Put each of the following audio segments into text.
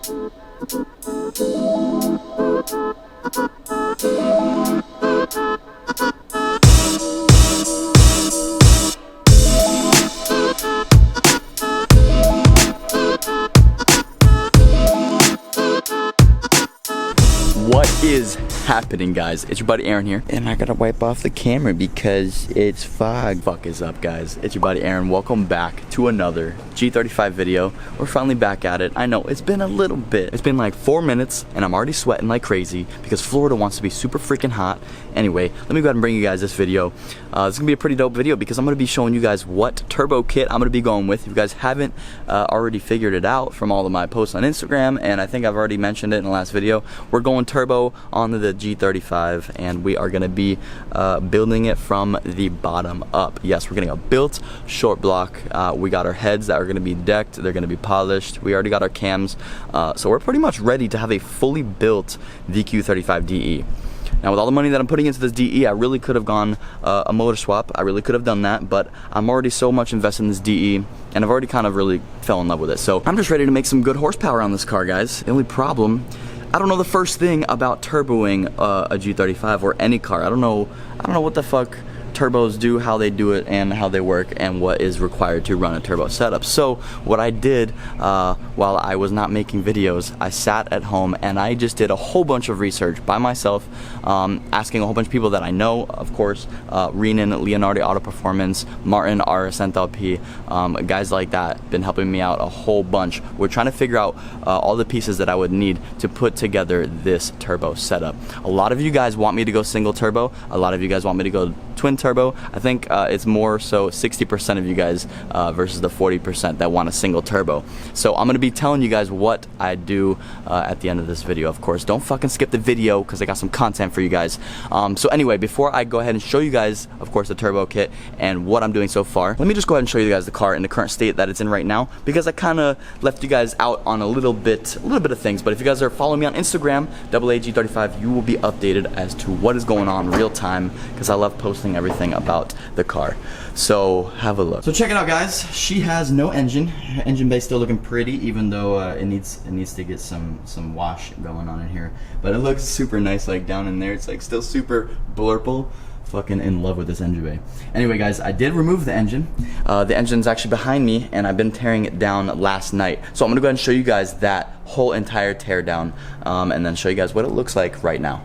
What is happening, guys? It's your buddy Aaron here, and I gotta wipe off the camera because it's fog. Fuck is up, guys? It's your buddy Aaron. Welcome back to another G35 video. We're finally back at it. I know it's been a little bit. It's been like 4 minutes, and I'm already sweating like crazy because Florida wants to be super freaking hot. Anyway, let me go ahead and bring you guys this video. This is gonna be a pretty dope video because I'm gonna be showing you guys what turbo kit I'm gonna be going with. If you guys haven't already figured it out from all of my posts on Instagram, and I think I've already mentioned it in the last video, we're going turbo onto the G35, and we are going to be building it from the bottom up. Yes, we're getting a built short block. We got our heads that are going to be decked. They're going to be polished. We already got our cams, so we're pretty much ready to have a fully built VQ35 DE. Now, with all the money that I'm putting into this DE, I really could have gone a motor swap. I really could have done that, but I'm already so much invested in this DE, and I've already kind of really fell in love with it. So I'm just ready to make some good horsepower on this car, guys. The only problem, I don't know the first thing about turboing a G35 or any car. I don't know what the fuck turbos do, how they do it, and how they work, and what is required to run a turbo setup. So what I did while I was not making videos, I sat at home and I just did a whole bunch of research by myself, asking a whole bunch of people that I know, of course, Renan, Leonardo Auto Performance, Martin, RS LP, guys like that, been helping me out a whole bunch. We're trying to figure out all the pieces that I would need to put together this turbo setup. A lot of you guys want me to go single turbo. A lot of you guys want me to go twin turbo. I think it's more so 60% of you guys versus the 40% that want a single turbo. So I'm gonna be telling you guys what I do at the end of this video. Of course, don't fucking skip the video because I got some content for you guys. So anyway, before I go ahead and show you guys, of course, the turbo kit and what I'm doing so far, let me just go ahead and show you guys the car in the current state that it's in right now, because I kind of left you guys out on a little bit of things. But if you guys are following me on Instagram, DoubleAG35, you will be updated as to what is going on real time, because I love posting everything about the car. So have a look. So check it out, guys. She has no engine. Her engine bay still looking pretty, even though it needs to get some wash going on in here. But it looks super nice, like down in there. It's like still super blurple. Fucking in love with this engine bay. Anyway, guys, I did remove the engine. The engine's actually behind me, and I've been tearing it down last night. So I'm gonna go ahead and show you guys that whole entire tear down, and then show you guys what it looks like right now.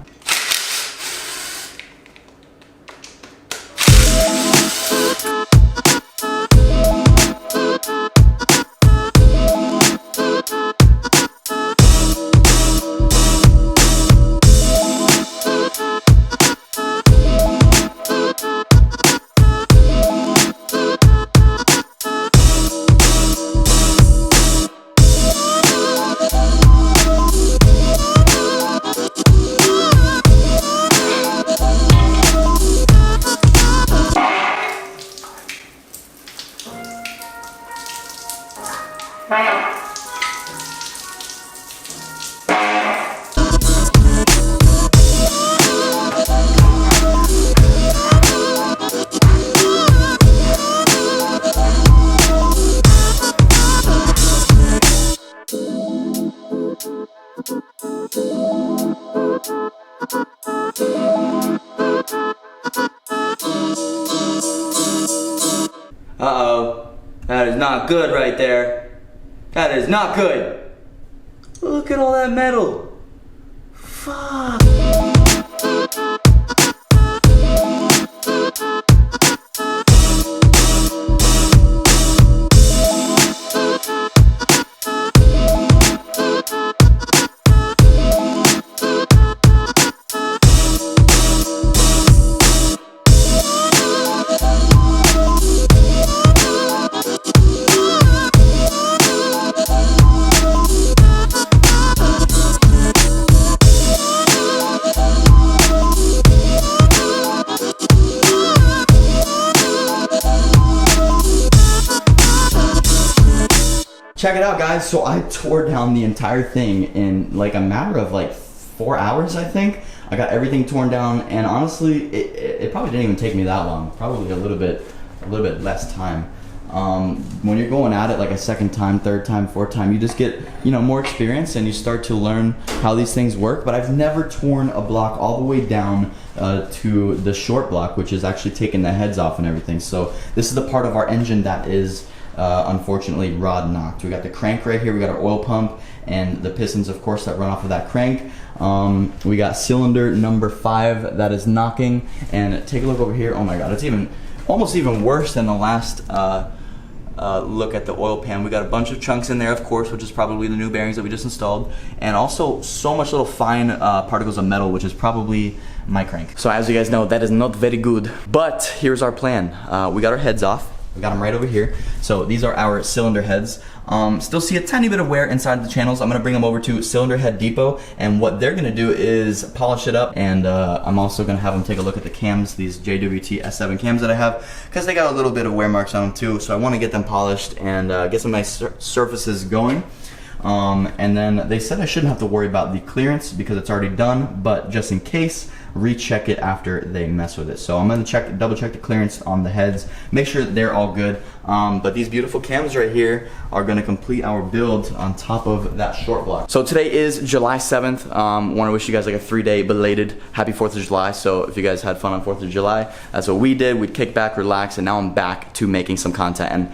Uh-oh, that is not good right there. That is not good. Look at all that metal. Fuck. Check it out, guys. So I tore down the entire thing in like a matter of like 4 hours, I think. I got everything torn down, and honestly, it probably didn't even take me that long. Probably a little bit less time. when you're going at it like a second time, third time, fourth time, you just get, you know, more experience and you start to learn how these things work. But I've never torn a block all the way down to the short block, which is actually taking the heads off and everything. So this is the part of our engine that is unfortunately rod knocked. We got the crank right here, we got our oil pump, and the pistons, of course, that run off of that crank. We got cylinder number 5 that is knocking, and take a look over here. Oh my god, it's almost even worse than the last look at the oil pan. We got a bunch of chunks in there, of course, which is probably the new bearings that we just installed, and also so much little fine particles of metal, which is probably my crank. So as you guys know, that is not very good, but here's our plan. We got our heads off. We got them right over here. So these are our cylinder heads. Still see a tiny bit of wear inside the channels. I'm gonna bring them over to Cylinder Head Depot, and what they're gonna do is polish it up, and I'm also gonna have them take a look at the cams, these JWT S7 cams that I have, because they got a little bit of wear marks on them too, so I wanna get them polished and get some nice surfaces going. And then they said I shouldn't have to worry about the clearance because it's already done, but just in case, recheck it after they mess with it. So I'm gonna double check the clearance on the heads, make sure they're all good. But these beautiful cams right here are gonna complete our build on top of that short block. So today is July 7th. Wanna wish you guys like a 3-day belated happy 4th of July. So if you guys had fun on 4th of July, that's what we did. We'd kick back, relax, and now I'm back to making some content. And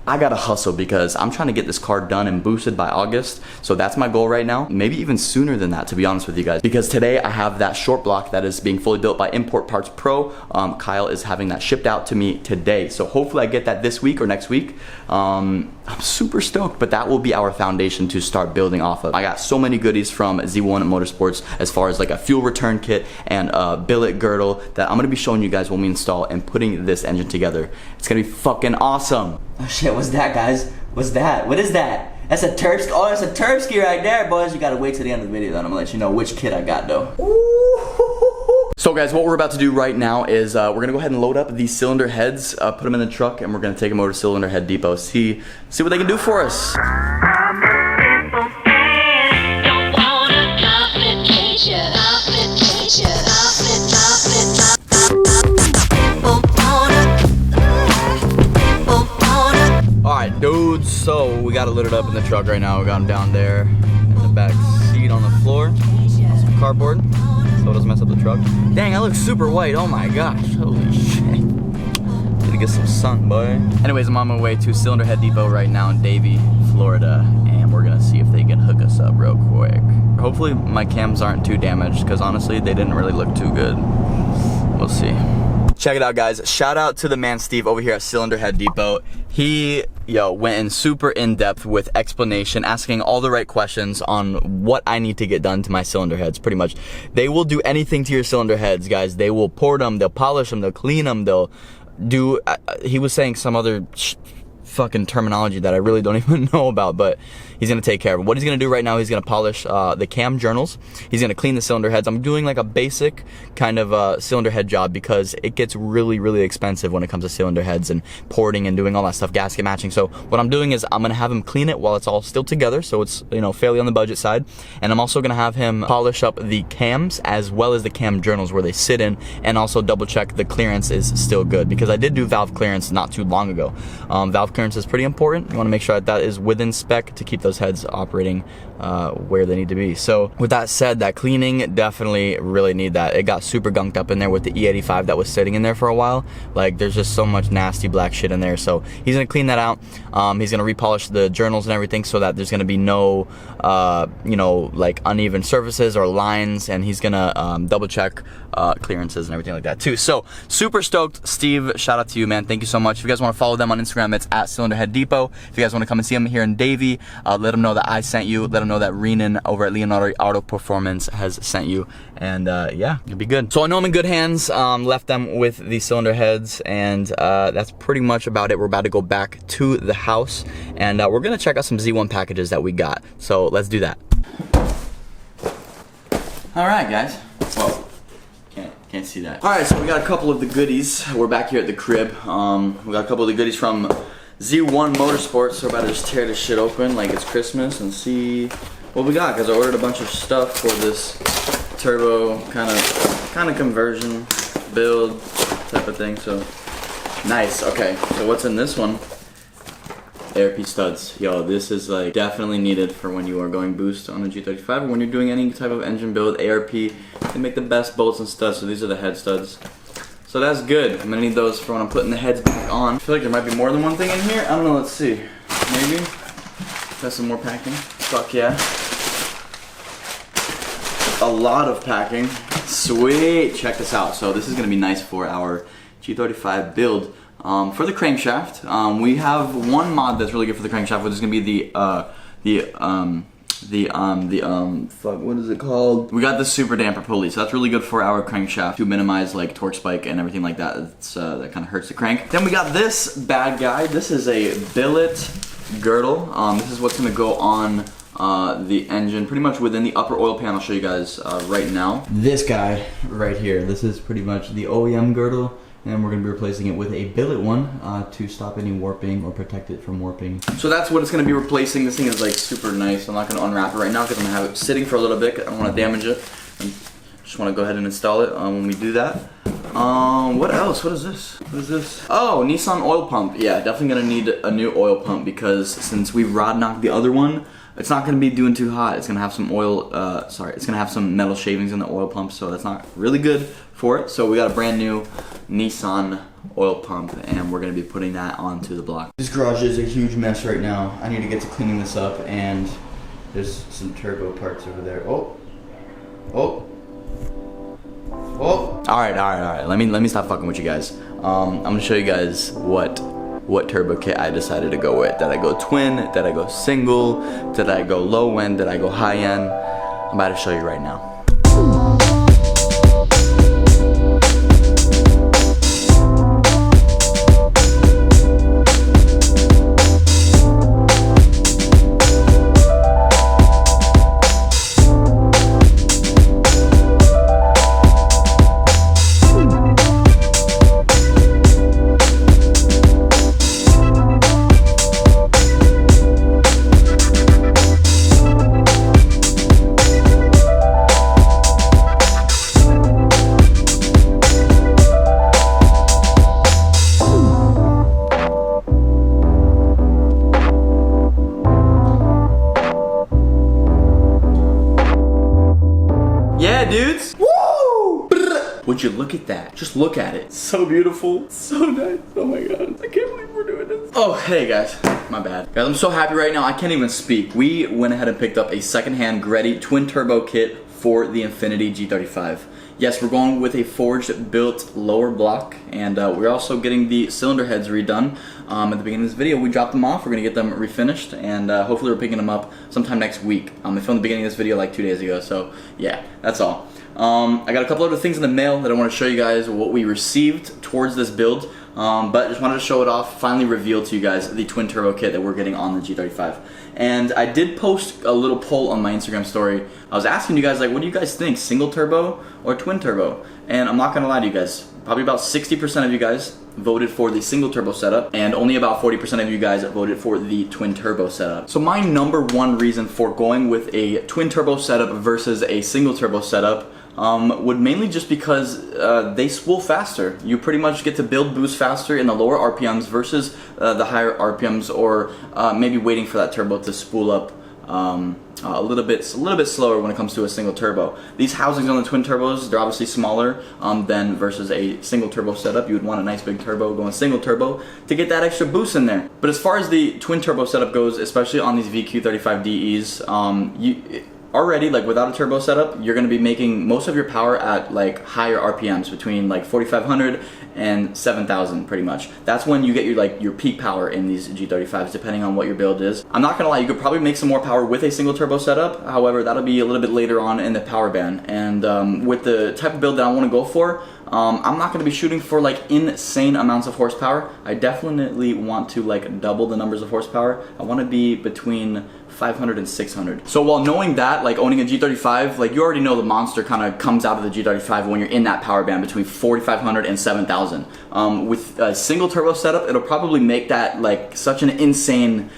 I gotta hustle because I'm trying to get this car done and boosted by August. So that's my goal right now. Maybe even sooner than that, to be honest with you guys. Because today I have that short block that is being fully built by Import Parts Pro. Kyle is having that shipped out to me today. So hopefully I get that this week or next week. I'm super stoked, but that will be our foundation to start building off of. I got so many goodies from Z1 Motorsports as far as like a fuel return kit and a billet girdle that I'm gonna be showing you guys when we install and putting this engine together. It's gonna be fucking awesome. Oh shit, what's that, guys? What's that? What is that? That's a Terpsky. Oh, that's a Terpsky right there, boys. You gotta wait till the end of the video, then I'm gonna let you know which kit I got, though. So guys, what we're about to do right now is we're gonna go ahead and load up these cylinder heads, put them in the truck, and we're gonna take them over to Cylinder Head Depot, see what they can do for us. Alright dudes, so we got it loaded up in the truck right now. We got them down there in the back seat on the floor, on some cardboard, so it doesn't mess up the truck. Dang, I look super white, oh my gosh, holy shit. Need to get some sun, boy. Anyways, I'm on my way to Cylinder Head Depot right now in Davie, Florida, and we're gonna see if they can hook us up real quick. Hopefully my cams aren't too damaged, because honestly, they didn't really look too good. We'll see. Check it out, guys. Shout out to the man Steve over here at Cylinder Head Depot. He, went in super in-depth with explanation, asking all the right questions on what I need to get done to my cylinder heads, pretty much. They will do anything to your cylinder heads, guys. They will pour them, they'll polish them, they'll clean them, they'll do, he was saying some other fucking terminology that I really don't even know about, but he's gonna take care of it. What he's gonna do right now, he's gonna polish the cam journals. He's gonna clean the cylinder heads. I'm doing like a basic kind of cylinder head job because it gets really, really expensive when it comes to cylinder heads and porting and doing all that stuff, gasket matching. So what I'm doing is I'm gonna have him clean it while it's all still together, so it's, fairly on the budget side. And I'm also gonna have him polish up the cams as well as the cam journals where they sit in, and also double check the clearance is still good, because I did do valve clearance not too long ago. Valve clearance is pretty important. You want to make sure that is within spec to keep those heads operating where they need to be. So with that said, that cleaning, definitely really need that. It got super gunked up in there with the E85 that was sitting in there for a while. Like, there's just so much nasty black shit in there. So he's gonna clean that out. He's gonna repolish the journals and everything so that there's gonna be no like uneven surfaces or lines, and he's gonna double check clearances and everything like that too. So super stoked. Steve, shout out to you, man. Thank you so much. If you guys want to follow them on Instagram, it's at Cylinder Head Depot. If you guys want to come and see them here in Davie, let them know that I sent you. Let them know that Renan over at Leonardo Auto Performance has sent you, and yeah, it'll be good. So I know I'm in good hands. Left them with the cylinder heads, and that's pretty much about it. We're about to go back to the house, and we're gonna check out some Z1 packages that we got. So let's do that. All right, guys. Whoa. Can't see that. All right, so we got a couple of the goodies. We're back here at the crib. We got a couple of the goodies from Z1 Motorsports. So we're about to just tear this shit open like it's Christmas and see what we got, because I ordered a bunch of stuff for this turbo kind of conversion build type of thing. So nice. Okay, so what's in this one ARP Studs. Yo, this is like definitely needed for when you are going boost on a G35 or when you're doing any type of engine build. ARP, they make the best bolts and studs, so these are the head studs. So that's good. I'm gonna need those for when I'm putting the heads back on. I feel like there might be more than one thing in here. I don't know, let's see. Maybe? Got some more packing. Fuck yeah. A lot of packing. Sweet, check this out. So this is gonna be nice for our G35 build. For the crankshaft, we have one mod that's really good for the crankshaft, which is gonna be fuck, what is it called? We got the super damper pulley, so that's really good for our crankshaft to minimize like torque spike and everything like that. It's, that kind of hurts the crank. Then we got this bad guy. This is a billet girdle. This is what's gonna go on the engine, pretty much within the upper oil pan. I'll show you guys right now. This guy right here, this is pretty much the OEM girdle, and we're going to be replacing it with a billet one to stop any warping or protect it from warping. So that's what it's going to be replacing. This thing is like super nice. I'm not going to unwrap it right now because I'm going to have it sitting for a little bit. I don't want to damage it. I just want to go ahead and install it when we do that. What else? What is this? What is this? Oh, Nissan oil pump. Yeah, definitely going to need a new oil pump because since we rod knocked the other one, it's not going to be doing too hot. It's going to have some oil, it's going to have some metal shavings in the oil pump, so that's not really good for it. So we got a brand new Nissan oil pump, and we're going to be putting that onto the block. This garage is a huge mess right now. I need to get to cleaning this up, and there's some turbo parts over there. Oh. All right. Let me stop fucking with you guys. I'm going to show you guys what turbo kit I decided to go with. Did I go twin? Did I go single? Did I go low end? Did I go high end? I'm about to show you right now. Dudes, woo! Would you look at that? Just look at it. So beautiful, so nice. Oh my god, I can't believe we're doing this. Oh, hey guys, my bad. Guys, I'm so happy right now, I can't even speak. We went ahead and picked up a secondhand Greddy twin turbo kit for the Infiniti G35. Yes, we're going with a forged built lower block, and we're also getting the cylinder heads redone. At the beginning of this video, we dropped them off. We're gonna get them refinished, and hopefully we're picking them up sometime next week. I filmed the beginning of this video like 2 days ago, so yeah, that's all. I got a couple other things in the mail that I want to show you guys what we received towards this build, but just wanted to show it off, finally reveal to you guys the twin turbo kit that we're getting on the G35. And I did post a little poll on my Instagram story. I was asking you guys, like, what do you guys think, single turbo or twin turbo? And I'm not gonna lie to you guys, probably about 60% of you guys voted for the single turbo setup, and only about 40% of you guys voted for the twin turbo setup. So my number one reason for going with a twin turbo setup versus a single turbo setup would mainly just because they spool faster. You pretty much get to build boost faster in the lower RPMs versus the higher RPMs, or maybe waiting for that turbo to spool up a little bit slower when it comes to a single turbo. These housings on the twin turbos, they're obviously smaller than versus a single turbo setup. You would want a nice big turbo going single turbo to get that extra boost in there. But as far as the twin turbo setup goes, especially on these VQ35DEs, already, like, without a turbo setup, you're going to be making most of your power at like higher RPMs, between like 4,500 and 7,000 pretty much. That's when you get your peak power in these G35s, depending on what your build is. I'm not gonna lie, you could probably make some more power with a single turbo setup. However, that'll be a little bit later on in the power band. And with the type of build that I want to go for, I'm not going to be shooting for like insane amounts of horsepower. I definitely want to like double the numbers of horsepower. I want to be between 500 and 600. So while knowing that, like owning a G35, like you already know the monster kind of comes out of the G35 when you're in that power band between 4,500 and 7,000. With a single turbo setup, it'll probably make that like such an insane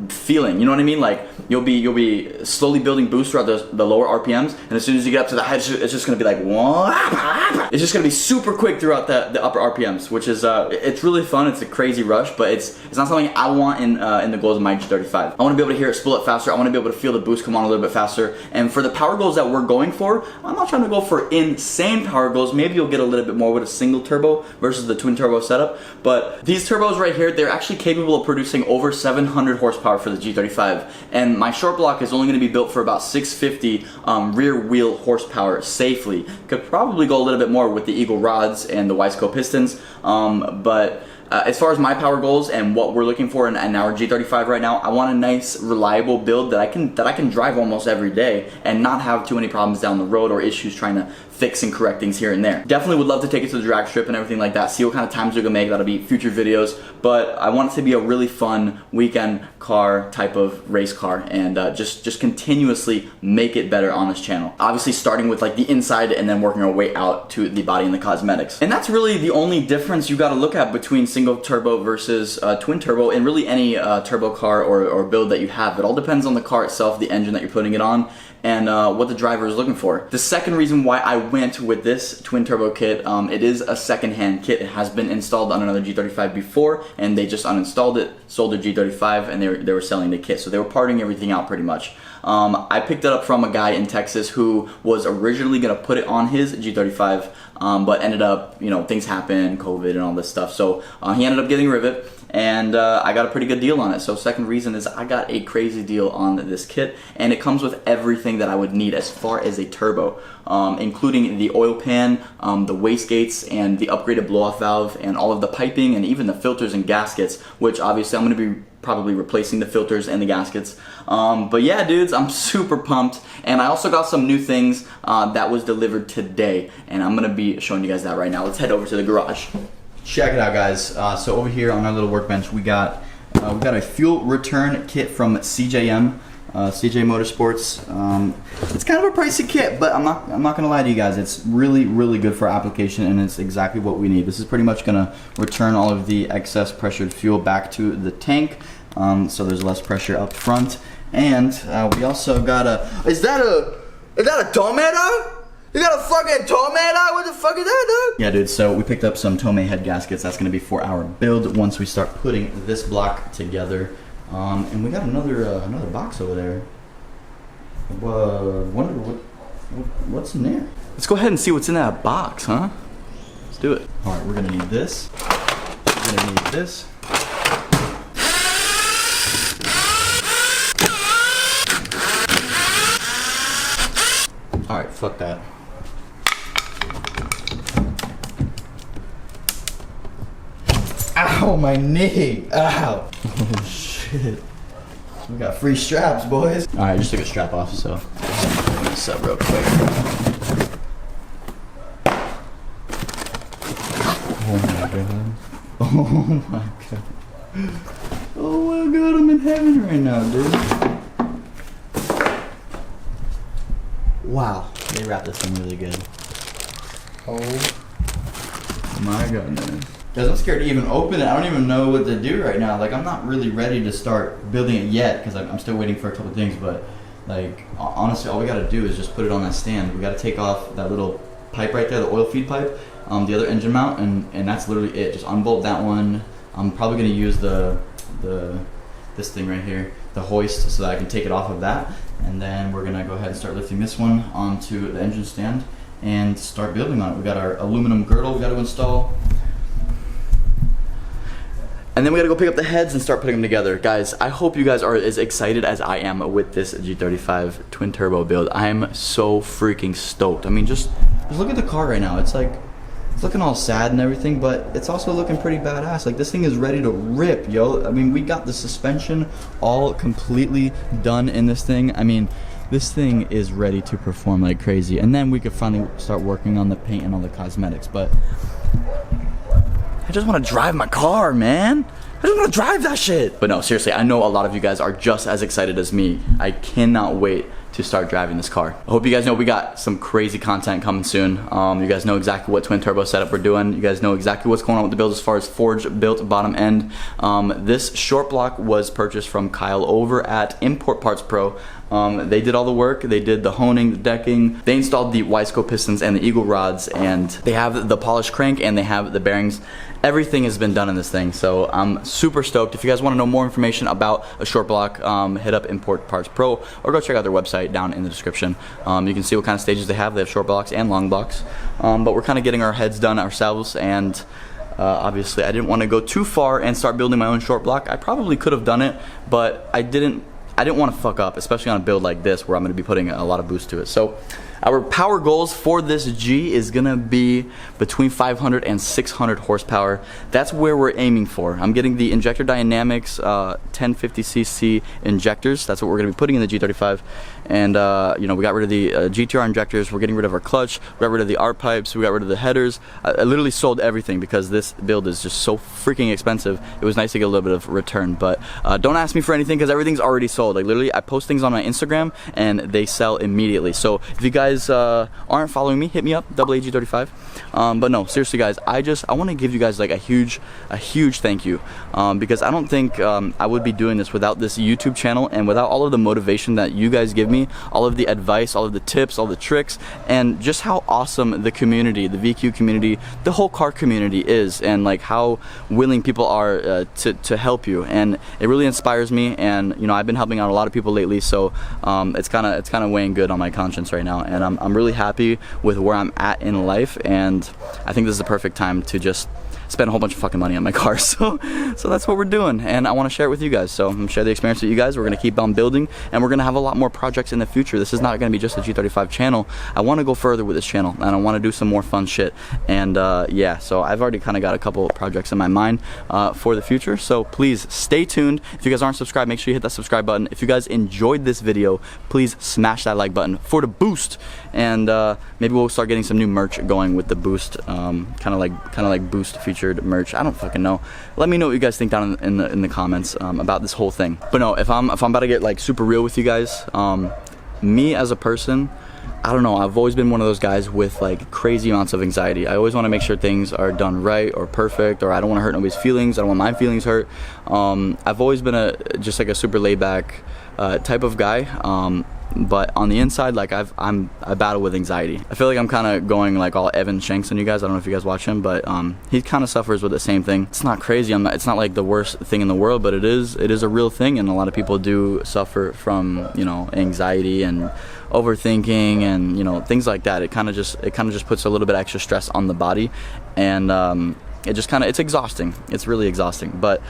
feeling. You know what I mean? Like you'll be slowly building boost throughout the lower RPMs, and as soon as you get up to the high, it's just gonna be like, it's just gonna be super quick throughout the upper RPMs, which is it's really fun. It's a crazy rush, but it's not something I want in the goals of my G35. I want to be able to hear it spool up faster. I want to be able to feel the boost come on a little bit faster. And for the power goals that we're going for, I'm not trying to go for insane power goals. Maybe you'll get a little bit more with a single turbo versus the twin turbo setup. But these turbos right here, they're actually capable of producing over 700 horsepower for the G35. And my short block is only going to be built for about 650 rear wheel horsepower safely. Could probably go a little bit more with the Eagle rods and the Wiseco pistons. As far as my power goals and what we're looking for in our G35 right now, I want a nice, reliable build that I can drive almost every day and not have too many problems down the road or issues trying to fix and correct things here and there. Definitely would love to take it to the drag strip and everything like that, see what kind of times we can make. That'll be future videos, but I want it to be a really fun weekend car type of race car, and just continuously make it better on this channel. Obviously starting with like the inside and then working our way out to the body and the cosmetics. And that's really the only difference you gotta look at between single turbo versus twin turbo in really any turbo car or build that you have. It all depends on the car itself, the engine that you're putting it on, and what the driver is looking for. The second reason why I went with this twin turbo kit, it is a second-hand kit. It has been installed on another G35 before, and they just uninstalled it, sold the G35, and they were selling the kit. So they were parting everything out pretty much. I picked it up from a guy in Texas who was originally gonna put it on his G35, but ended up, you know, things happen, COVID and all this stuff. So he ended up getting rid of it, and I got a pretty good deal on it. So second reason is I got a crazy deal on this kit, and it comes with everything that I would need as far as a turbo, including the oil pan, the wastegates, and the upgraded blow-off valve, and all of the piping, and even the filters and gaskets, which obviously I'm going to be probably replacing the filters and the gaskets. But yeah, dudes, I'm super pumped. And I also got some new things that was delivered today, and I'm going to be showing you guys that right now. Let's head over to the garage. Check it out, guys. So over here on our little workbench, we got a fuel return kit from CJM, CJ Motorsports. It's kind of a pricey kit, but I'm not gonna lie to you guys. It's really good for application, and it's exactly what we need. This is pretty much gonna return all of the excess pressured fuel back to the tank, so there's less pressure up front. And we also got a. Is that a tomato? You got a fucking tomato? What the fuck is that, dude? Yeah, dude, so we picked up some Tomei head gaskets. That's gonna be for our build once we start putting this block together. And we got another box over there. Wonder what's in there. Let's go ahead and see what's in that box, huh? Let's do it. All right, we're gonna need this. We're gonna need this. All right, fuck that. Ow, my knee! Ow! Oh shit. We got free straps, boys. Alright, I just took a strap off, so I'm gonna set real quick. Oh my god. Oh my god. Oh my god, I'm in heaven right now, dude. Wow, they wrapped this thing really good. Oh my god, man. Guys, I'm scared to even open it. I don't even know what to do right now. Like, I'm not really ready to start building it yet because I'm still waiting for a couple things. But, like, honestly, all we got to do is just put it on that stand. We got to take off that little pipe right there, the oil feed pipe, the other engine mount, and that's literally it. Just unbolt that one. I'm probably going to use this thing right here, the hoist, so that I can take it off of that. And then we're going to go ahead and start lifting this one onto the engine stand and start building on it. We got our aluminum girdle we got to install. And then we gotta go pick up the heads and start putting them together. Guys, I hope you guys are as excited as I am with this G35 twin turbo build. I'm so freaking stoked. I mean, just look at the car right now. It's like, it's looking all sad and everything, but it's also looking pretty badass. Like, this thing is ready to rip, yo. I mean, we got the suspension all completely done in this thing. I mean, this thing is ready to perform like crazy. And then we could finally start working on the paint and all the cosmetics, but I just want to drive my car, man. I just want to drive that shit. But no, seriously, I know a lot of you guys are just as excited as me. I cannot wait to start driving this car. I hope you guys know we got some crazy content coming soon. You guys know exactly what twin turbo setup we're doing. You guys know exactly what's going on with the build as far as forged built bottom end. This short block was purchased from Kyle over at Import Parts Pro. They did all the work. They did the honing, the decking. They installed the Wiseco pistons and the eagle rods, and they have the polished crank and they have the bearings. Everything has been done in this thing, so I'm super stoked. If you guys want to know more information about a short block, hit up Import Parts Pro or go check out their website down in the description. You can see what kind of stages they have. They have short blocks and long blocks, but we're kind of getting our heads done ourselves, and obviously I didn't want to go too far and start building my own short block. I probably could have done it, but I didn't want to fuck up, especially on a build like this where I'm going to be putting a lot of boost to it. So our power goals for this G is going to be between 500 and 600 horsepower. That's where we're aiming for. I'm getting the Injector Dynamics 1050cc injectors. That's what we're going to be putting in the G35. And you know, we got rid of the GTR injectors. We're getting rid of our clutch. We got rid of the ARP pipes. We got rid of the headers. I literally sold everything because this build is just so freaking expensive. It was nice to get a little bit of return, but don't ask me for anything because everything's already sold. Like literally, I post things on my Instagram and they sell immediately. So if you guys aren't following me, hit me up, G35. But no, seriously guys, I want to give you guys like a huge thank you, because I don't think I would be doing this without this YouTube channel and without all of the motivation that you guys give me, all of the advice, all of the tips, all the tricks, and just how awesome the community, the VQ community, the whole car community is, and like how willing people are to help you. And it really inspires me, and you know, I've been helping out a lot of people lately, so it's kind of weighing good on my conscience right now, and I'm really happy with where I'm at in life, and I think this is the perfect time to just spend a whole bunch of fucking money on my car. So that's what we're doing, and I want to share it with you guys. So I'm gonna share the experience with you guys. We're gonna keep on building, and we're gonna have a lot more projects in the future. This is not gonna be just a G35 channel. I want to go further with this channel, and I want to do some more fun shit. And yeah, so I've already kind of got a couple of projects in my mind for the future, so please stay tuned. If you guys aren't subscribed, make sure you hit that subscribe button. If you guys enjoyed this video, please smash that like button for the boost, and maybe we'll start getting some new merch going with the boost, kind of like boost featured merch. I don't fucking know. Let me know what you guys think down in the comments about this whole thing. But no, if I'm about to get like super real with you guys, me as a person, I don't know, I've always been one of those guys with like crazy amounts of anxiety. I always want to make sure things are done right or perfect, or I don't want to hurt nobody's feelings. I don't want my feelings hurt. I've always been just like a super laid back type of guy. But on the inside, like I battle with anxiety. I feel like I'm kind of going like all Evan Shanks on you guys. I don't know if you guys watch him, but he kind of suffers with the same thing. It's not crazy. It's not like the worst thing in the world, but it is a real thing, and a lot of people do suffer from, you know, anxiety and overthinking and, you know, things like that. It kind of just puts a little bit extra stress on the body, and it's exhausting. It's really exhausting. But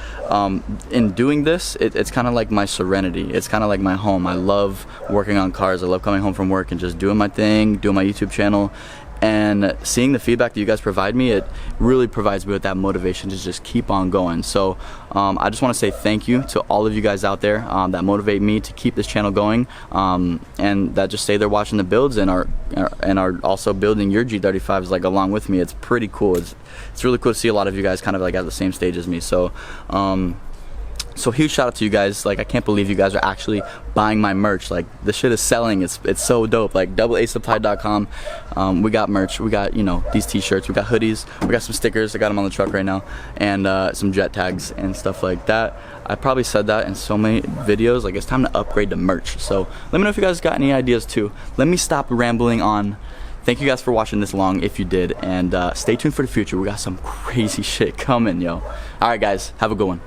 in doing this, it's kind of like my serenity. It's kind of like my home. I love working on cars. I love coming home from work and just doing my thing, doing my YouTube channel. And seeing the feedback that you guys provide me, it really provides me with that motivation to just keep on going. So I just want to say thank you to all of you guys out there that motivate me to keep this channel going, and that just stay there watching the builds and are also building your G35s like along with me. It's pretty cool. It's really cool to see a lot of you guys kind of like at the same stage as me. So so huge shout out to you guys. Like, I can't believe you guys are actually buying my merch. Like, the shit is selling. It's so dope. Like, DoubleASupply.com. We got merch. We got, you know, these t-shirts. We got hoodies. We got some stickers. I got them on the truck right now. And some jet tags and stuff like that. I probably said that in so many videos. Like, it's time to upgrade the merch. So let me know if you guys got any ideas too. Let me stop rambling on. Thank you guys for watching this long, if you did. And stay tuned for the future. We got some crazy shit coming, yo. All right, guys. Have a good one.